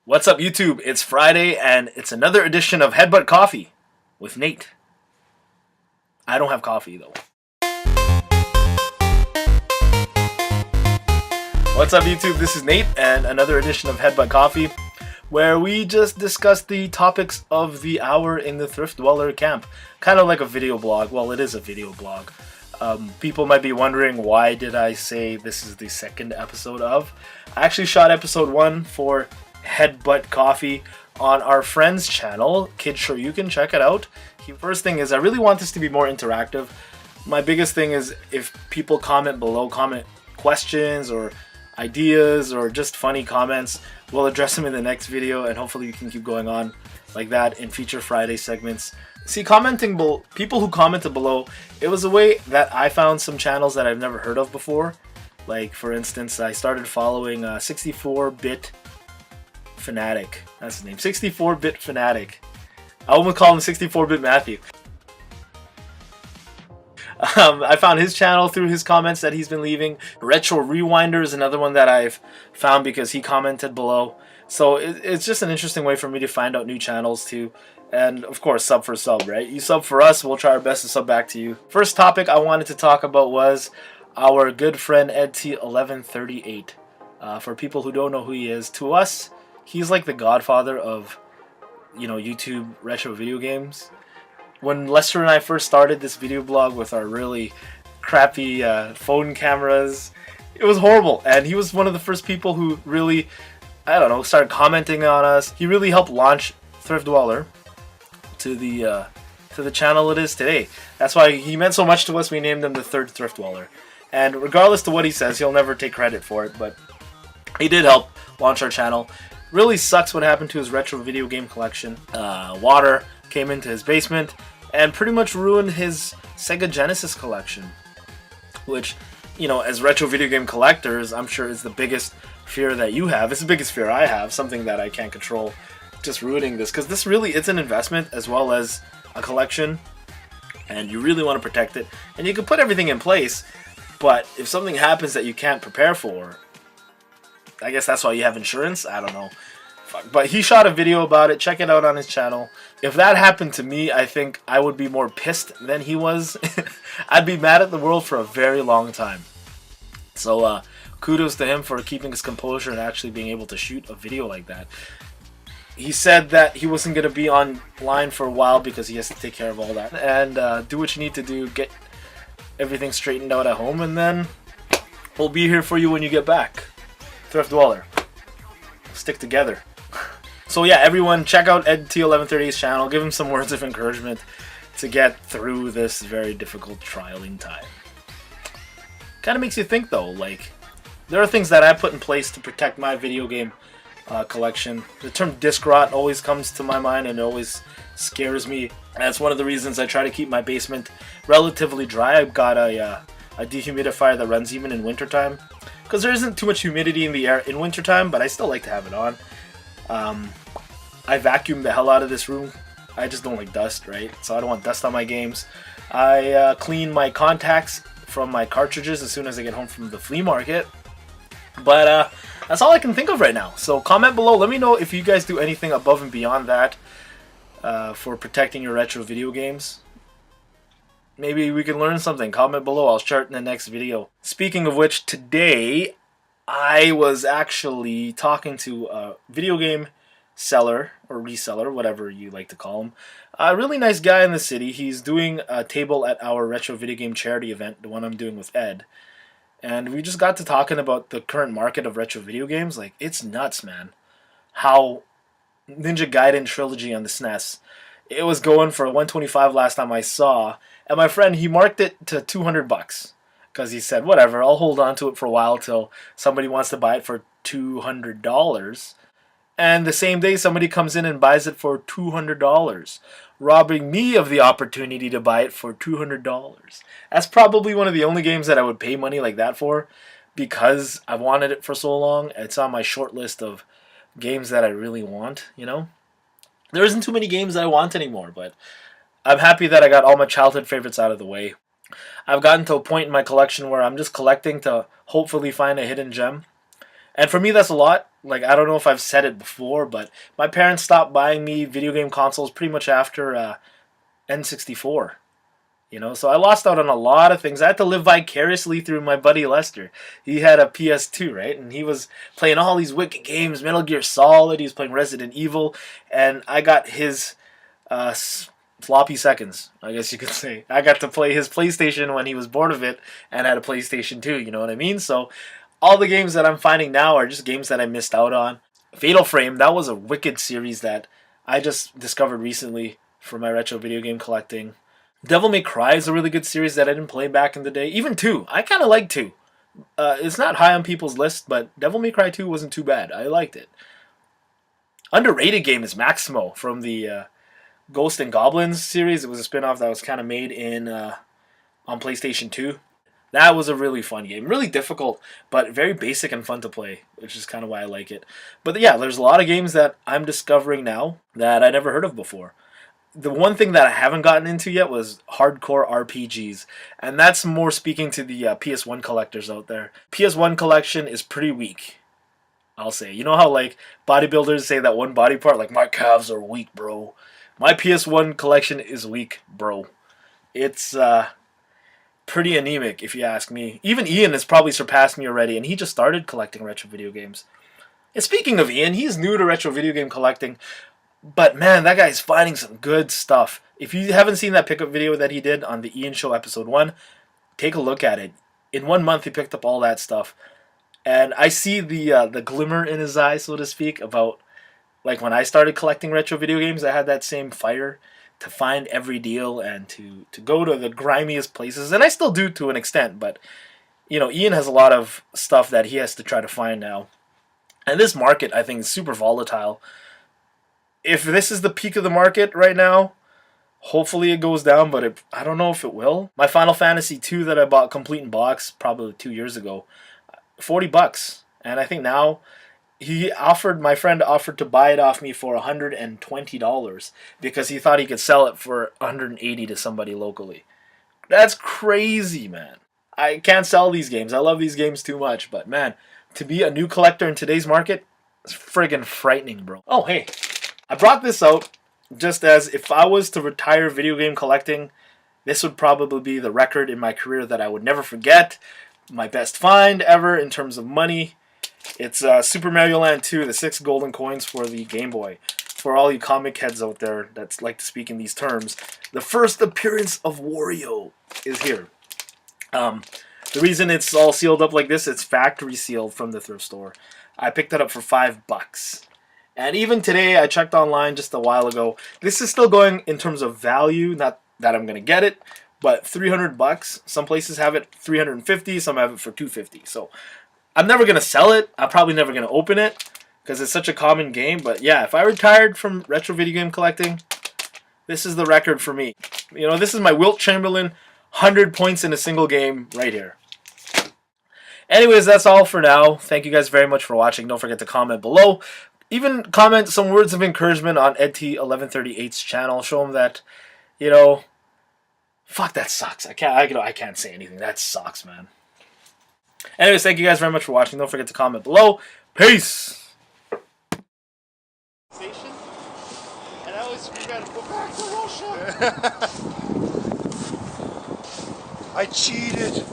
What's up, YouTube? It's Friday, and it's another edition of Headbutt Coffee with Nate. I don't have coffee, though. What's up, YouTube? This is Nate, and another edition of Headbutt Coffee, where we just discuss the topics of the hour in the Thriftdweller camp. Kind of like a video blog. Well, it is a video blog. People might be wondering, why did I say this is the second episode of? I actually shot episode 1 for Headbutt Coffee on our friend's channel, Kid Sure You Can check it out. First thing is, I really want this to be more interactive. My biggest thing is if people comment below, comment questions or ideas or just funny comments, we'll address them in the next video, and hopefully we can keep going on like that in future Friday segments. See, people who commented below, it was a way that I found some channels that I've never heard of before. Like, for instance, I started following 64-bit Fanatic. That's his name, 64-bit Fanatic. I almost call him 64-bit Matthew. I found his channel through his comments that he's been leaving. Retro Rewinder is another one that I've found because he commented below. So it's just an interesting way for me to find out new channels too. And of course, sub for sub, right? You sub for us, we'll try our best to sub back to you. First topic I wanted to talk about was our good friend EdT1138. For people who don't know who he is, to us, he's like the godfather of, YouTube retro video games. When Lester and I first started this video blog with our really crappy phone cameras, it was horrible. And he was one of the first people who really, started commenting on us. He really helped launch Thriftdweller to the channel it is today. That's why he meant so much to us. We named him the third Thriftdweller. And regardless to what he says, he'll never take credit for it, but he did help launch our channel. Really sucks what happened to his retro video game collection. Water came into his basement and pretty much ruined his Sega Genesis collection, which, as retro video game collectors, I'm sure is the biggest fear that you have. It's the biggest fear I have, something that I can't control, just ruining this, because this really, it's an investment as well as a collection, and you really want to protect it, and you can put everything in place, but if something happens that you can't prepare for, I guess that's why you have insurance. I don't know. But he shot a video about it. Check it out on his channel. If that happened to me, I think I would be more pissed than he was. I'd be mad at the world for a very long time. So kudos to him for keeping his composure and actually being able to shoot a video like that. He said that he wasn't going to be online for a while because he has to take care of all that. And do what you need to do. Get everything straightened out at home. And then we'll be here for you when you get back. Thriftdweller. Stick together. So yeah, everyone check out EdT1138's channel. Give him some words of encouragement to get through this very difficult trialing time. Kind of makes you think though, like, there are things that I put in place to protect my video game collection. The term disc rot always comes to my mind and it always scares me. That's one of the reasons I try to keep my basement relatively dry. I've got a dehumidifier that runs even in wintertime, because there isn't too much humidity in the air in wintertime, but I still like to have it on. I vacuum the hell out of this room. I just don't like dust, right? So I don't want dust on my games. I clean my contacts from my cartridges as soon as I get home from the flea market. But that's all I can think of right now. So comment below. Let me know if you guys do anything above and beyond that for protecting your retro video games. Maybe we can learn something. Comment below. I'll share it in the next video. Speaking of which, today I was actually talking to a video game seller or reseller, whatever you like to call him. A really nice guy in the city. He's doing a table at our retro video game charity event, the one I'm doing with Ed. And we just got to talking about the current market of retro video games. Like, it's nuts, man. How Ninja Gaiden Trilogy on the SNES, it was going for $125 last time I saw. And my friend, he marked it to $200 because he said, whatever, I'll hold on to it for a while till somebody wants to buy it for $200. And the same day, somebody comes in and buys it for $200, robbing me of the opportunity to buy it for $200. That's probably one of the only games that I would pay money like that for, because I've wanted it for so long. It's on my short list of games that I really want, There isn't too many games that I want anymore, but I'm happy that I got all my childhood favorites out of the way. I've gotten to a point in my collection where I'm just collecting to hopefully find a hidden gem. And for me, that's a lot. like, I don't know if I've said it before, but my parents stopped buying me video game consoles pretty much after N64. You know, so I lost out on a lot of things. I had to live vicariously through my buddy Lester. He had a PS2, right? And he was playing all these wicked games, Metal Gear Solid. He was playing Resident Evil, and I got his uh, floppy seconds, I guess you could say. I got to play his PlayStation when he was bored of it, and had a PlayStation 2. You know what I mean? So all the games that I'm finding now are just games that I missed out on. Fatal Frame, that was a wicked series that I just discovered recently for my retro video game collecting. Devil May Cry is a really good series that I didn't play back in the day. Even 2. I kind of like 2. It's not high on people's list, but Devil May Cry 2 wasn't too bad. I liked it. Underrated game is Maximo from the Ghost and Goblins series. It was a spin-off that was kind of made in on PlayStation 2. That was a really fun game. Really difficult, but very basic and fun to play, which is kind of why I like it. But yeah, there's a lot of games that I'm discovering now that I never heard of before. The one thing that I haven't gotten into yet was hardcore RPGs, and that's more speaking to the PS1 collectors out there. PS1 collection is pretty weak, I'll say. You know how like bodybuilders say that one body part, like my calves are weak, bro. My PS1 collection is weak, bro. It's pretty anemic, if you ask me. Even Ian has probably surpassed me already, and he just started collecting retro video games. And speaking of Ian, he's new to retro video game collecting. But man, that guy's finding some good stuff. If you haven't seen that pickup video that he did on the Ian Show episode 1, take a look at it. In 1 month, he picked up all that stuff. And I see the glimmer in his eye, so to speak, about like when I started collecting retro video games, I had that same fire to find every deal and to go to the grimiest places. And I still do to an extent, but you know, Ian has a lot of stuff that he has to try to find now. And this market, I think, is super volatile. If this is the peak of the market right now, hopefully it goes down, but I don't know if it will. My Final Fantasy 2 that I bought complete in box probably 2 years ago, $40. And I think now my friend offered to buy it off me for $120 because he thought he could sell it for $180 to somebody locally. That's crazy, man. I can't sell these games. I love these games too much, but man, to be a new collector in today's market is friggin' frightening, bro. Oh, hey. I brought this out just as if I was to retire video game collecting, this would probably be the record in my career that I would never forget. My best find ever in terms of money. It's Super Mario Land 2, the 6 golden coins for the Game Boy. For all you comic heads out there that like to speak in these terms, the first appearance of Wario is here. The reason it's all sealed up like this, it's factory sealed from the thrift store. I picked it up for $5. And even today, I checked online just a while ago. This is still going in terms of value, not that I'm going to get it, but $300. Some places have it $350, some have it for $250. So I'm never going to sell it. I'm probably never going to open it because it's such a common game. But yeah, if I retired from retro video game collecting, this is the record for me. You know, this is my Wilt Chamberlain 100 points in a single game right here. Anyways, that's all for now. Thank you guys very much for watching. Don't forget to comment below. Even comment some words of encouragement on EdT1138's channel. Show him that, you know, fuck, that sucks. I can't say anything. That sucks, man. Anyways, thank you guys very much for watching. Don't forget to comment below. Peace. And I always forget to go back to Russia. I cheated.